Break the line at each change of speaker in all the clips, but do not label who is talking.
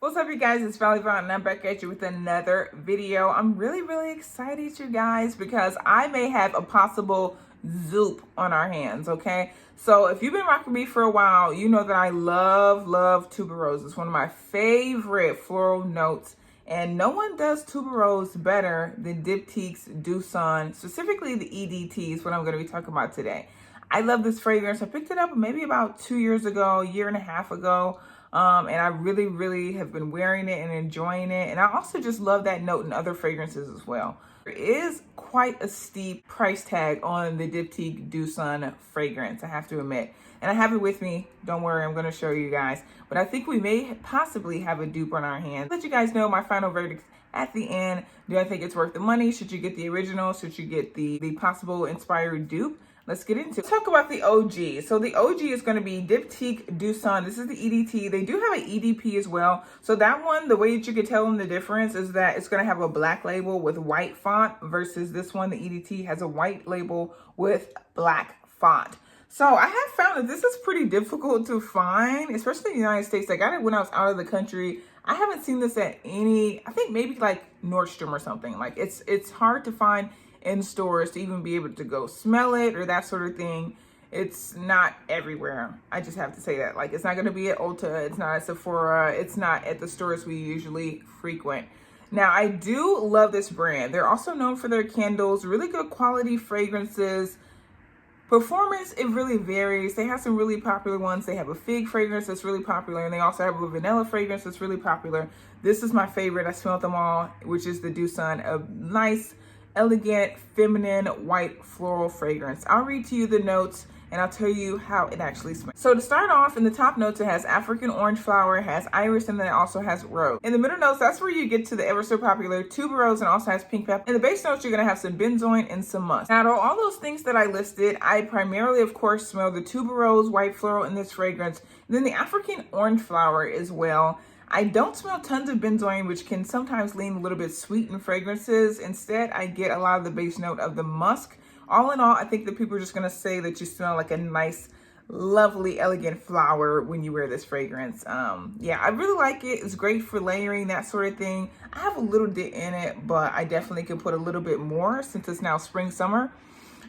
What's up, you guys? It's Vallivon, and I'm back at you with another video. I'm really excited, you guys, because I may have a possible zoop on our hands, okay? So if you've been rocking me for a while, you know that I love tuberose. It's one of my favorite floral notes, and no one does tuberose better than Diptyque's Doucin, specifically the EDT is what I'm going to be talking about today. I love this fragrance. I picked it up maybe about 2 years ago, a year and a half ago. And I really have been wearing it and enjoying it. And I also just love that note in other fragrances as well. There is quite a steep price tag on the Diptyque Doucin fragrance, I have to admit. And I have it with me. Don't worry, I'm going to show you guys. But I think we may possibly have a dupe on our hands. Let you guys know my final verdict at the end. Do I think it's worth the money? Should you get the original? Should you get the possible inspired dupe? Let's get into it. Let's talk about the OG. So the OG is going to be Diptyque Doucin. This is the EDT. They do have an EDP as well. So that one, the way that you can tell them the difference is that it's going to have a black label with white font versus this one, the EDT, has a white label with black font. So I have found that this is pretty difficult to find, especially in the United States. I got it when I was out of the country. I haven't seen this at any, I think maybe like Nordstrom or something. Like it's hard to find in stores to even be able to go smell it or that sort of thing. It's not everywhere. I just have to say that. Like, it's not going to be at Ulta. It's not at Sephora. It's not at the stores we usually frequent. Now, I do love this brand. They're also known for their candles, really good quality fragrances. Performance, it really varies. They have some really popular ones. They have a fig fragrance that's really popular, and they also have a vanilla fragrance that's really popular. This is my favorite. I smelled them all, which is the Doucin, a nice, elegant, feminine, white floral fragrance. I'll read to you the notes and I'll tell you how it actually smells. So to start off, in the top notes, it has African orange flower, it has iris, and then it also has rose. In the middle notes, that's where you get to the ever so popular tuberose and also has pink pepper. In the base notes, you're gonna have some benzoin and some musk. Now, out of all those things that I listed, I primarily, of course, smell the tuberose, white floral in this fragrance, and then the African orange flower as well. I don't smell tons of benzoin, which can sometimes lean a little bit sweet in fragrances. Instead, I get a lot of the base note of the musk. All in all, I think that people are just going to say that you smell like a nice, lovely, elegant flower when you wear this fragrance. Yeah, I really like it. It's great for layering, that sort of thing. I have a little bit in it, but I definitely could put a little bit more since it's now spring, summer.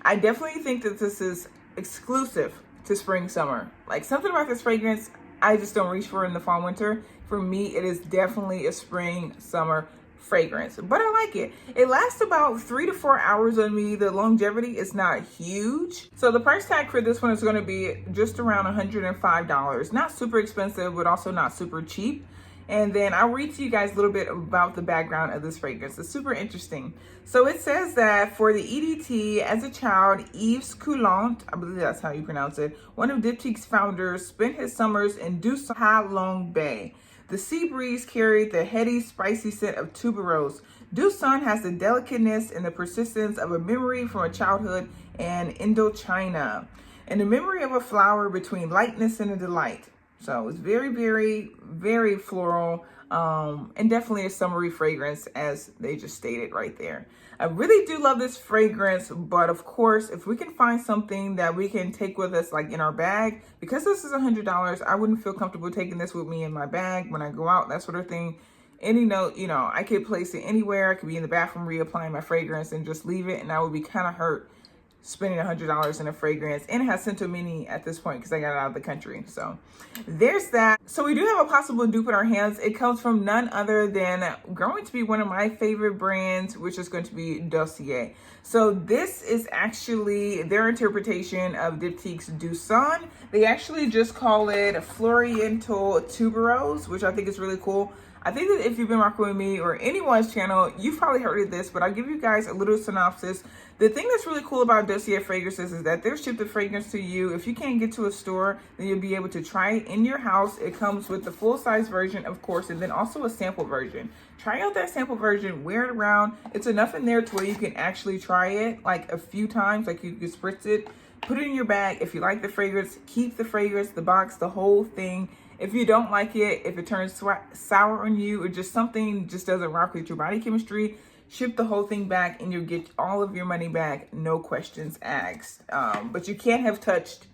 I definitely think that this is exclusive to spring, summer. Like, something about this fragrance I just don't reach for in the fall, winter. For me, it is definitely a spring, summer fragrance, but I like it. It lasts about 3 to 4 hours on me. The longevity is not huge. So the price tag for this one is going to be just around $105. Not super expensive, but also not super cheap. And then I'll read to you guys a little bit about the background of this fragrance. It's super interesting. So it says that for the EDT, as a child, Yves Coulant, I believe that's how you pronounce it, one of Diptyque's founders, spent his summers in Doucin Ha Long Bay. The sea breeze carried the heady, spicy scent of tuberose. Doucin has the delicateness and the persistence of a memory from a childhood in Indochina, and the memory of a flower between lightness and a delight. So it's very floral, and definitely a summery fragrance, as they just stated right there. I really do love this fragrance, but of course, if we can find something that we can take with us, like in our bag, because this is $100, I wouldn't feel comfortable taking this with me in my bag when I go out, that sort of thing. Any note, you know, I could place it anywhere. I could be in the bathroom reapplying my fragrance and just leave it, and I would be kind of hurt spending $100 in a fragrance, and it has sent to many at this point because I got it out of the country. So there's that. So we do have a possible dupe in our hands. It comes from none other than going to be one of my favorite brands, which is going to be Dossier. So this is actually their interpretation of Diptyque's Doucin. They actually just call it Floriental Tuberose, which I think is really cool. I think that if you've been rocking with me or anyone's channel, you've probably heard of this, but I'll give you guys a little synopsis. The thing that's really cool about Dossier fragrances is that they'll ship the fragrance to you. If you can't get to a store, then you'll be able to try it in your house. It comes with the full-size version, of course, and then also a sample version. Try out that sample version, wear it around. It's enough in there to where you can actually try it like a few times, like you can spritz it, put it in your bag. If you like the fragrance, keep the fragrance, the box, the whole thing. If you don't like it, if it turns sour on you, or just something just doesn't rock with your body chemistry, ship the whole thing back and you'll get all of your money back, no questions asked. But you can't have touched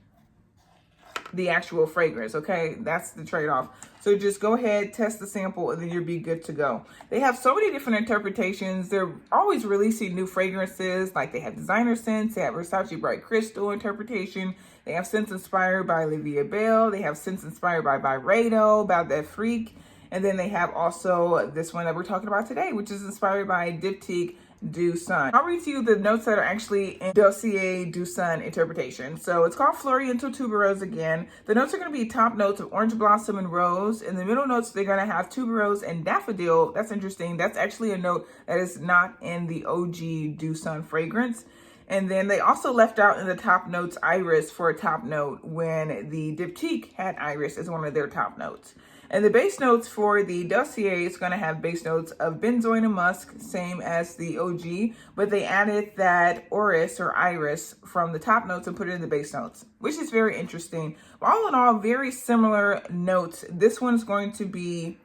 the actual fragrance, okay? That's the trade-off. So So just go ahead, test the sample, and then you'll be good to go. They have so many different interpretations. They're always releasing new fragrances. Like they have designer scents, they have Versace Bright Crystal interpretation. They have scents inspired by Olivia Bell. They have scents inspired by Byredo, About That Freak. And then they have also this one that we're talking about today, which is inspired by Diptyque Du Sun. I'll read to you the notes that are actually in Dossier Du Sun interpretation. So it's called Floriento Tuberose again. The notes are going to be top notes of orange blossom and rose. In the middle notes, they're going to have tuberose and daffodil. That's interesting. That's actually a note that is not in the OG Du Sun fragrance. And then they also left out in the top notes iris for a top note when the Diptyque had iris as one of their top notes. And the base notes for the Dossier is going to have base notes of benzoin and musk, same as the OG, but they added that orris or iris from the top notes and put it in the base notes, which is very interesting. But all in all, very similar notes. This one's going to be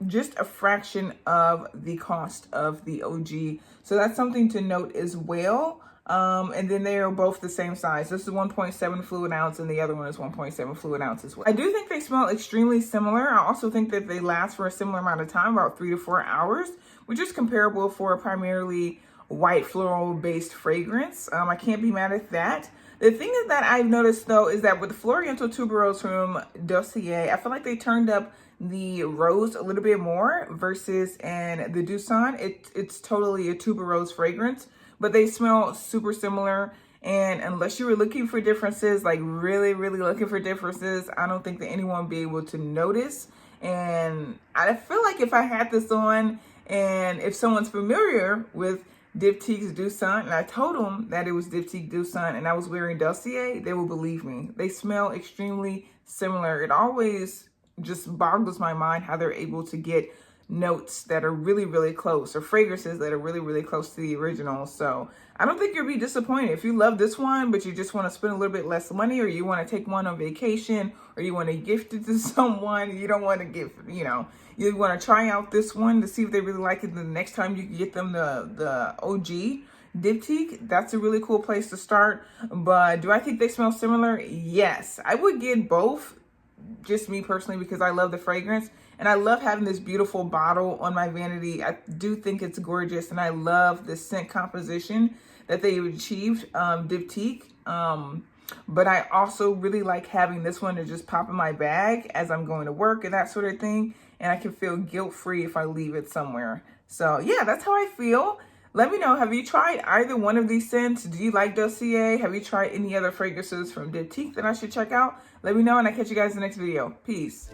just a fraction of the cost of the OG. So that's something to note as well. And then they are both the same size. This is 1.7 fluid ounce and the other one is 1.7 fluid ounce as well. I do think they smell extremely similar. I also think that they last for a similar amount of time, about 3 to 4 hours, which is comparable for a primarily white floral based fragrance. I can't be mad at that. The thing that I've noticed though is that with the Floriento Tuberose from Dossier, I feel like they turned up the rose a little bit more versus in the Du Sun. It's totally a tuberose fragrance, but they smell super similar. And unless you were looking for differences, like really looking for differences, I don't think that anyone would be able to notice. And I feel like if I had this on and if someone's familiar with Diptyque's Du Sun, and I told them that it was Diptyque Du Sun and I was wearing Dossier, they will believe me. They smell extremely similar. It always just boggles my mind how they're able to get notes that are really close, or fragrances that are really close to the original. So I don't think you'll be disappointed. If you love this one, but you just want to spend a little bit less money, or you want to take one on vacation, or you want to gift it to someone, you don't want to give, you want to try out this one to see if they really like it. The next time you can get them the OG Diptyque, that's a really cool place to start. But do I think they smell similar? Yes. I would get both, just me personally, because I love the fragrance and I love having this beautiful bottle on my vanity. I do think it's gorgeous, and I love the scent composition that they achieved, Diptyque. But I also really like having this one to just pop in my bag as I'm going to work and that sort of thing, and I can feel guilt-free if I leave it somewhere. So yeah, that's how I feel. Let me know, have you tried either one of these scents? Do you like Dossier? Have you tried any other fragrances from Diptyque that I should check out? Let me know, and I'll catch you guys in the next video. Peace.